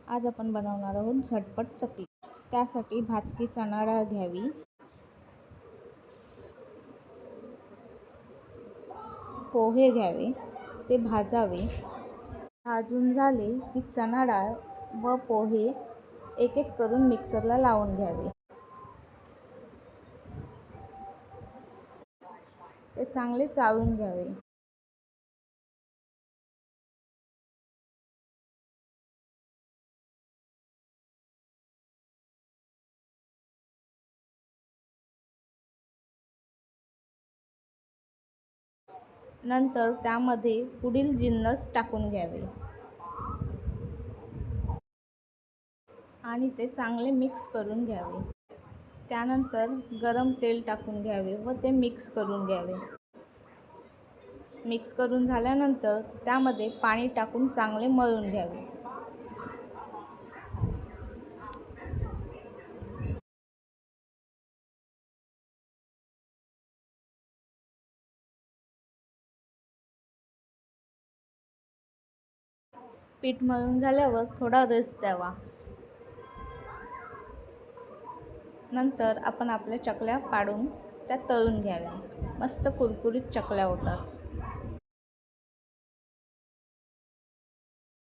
आज आपण बनवणार आहोत झटपट चकली। त्यासाठी भाजकी चणा डाळ घ्यावी, पोहे घ्यावे, ते भाजावे। भाजून झाले की चणा डाळ व पोहे एक एक करून मिक्सरला लावून घ्यावे। ते चांगले चाळून घ्यावे। नंतर त्यामध्ये पुढील जिन्नस टाकून घ्यावे आणि ते चांगले मिक्स करून घ्यावे। त्यानंतर गरम तेल टाकून घ्यावे व ते मिक्स करून घ्यावे। मिक्स करून झाल्यानंतर त्यामध्ये पाणी टाकून चांगले मळून घ्यावे। पीठ मळून झाल्यावर थोडा रेस्ट द्यावा। नंतर आपण आपल्या चकल्या पाडून त्या तळून घ्याव्या। मस्त कुरकुरीत चकल्या होतात।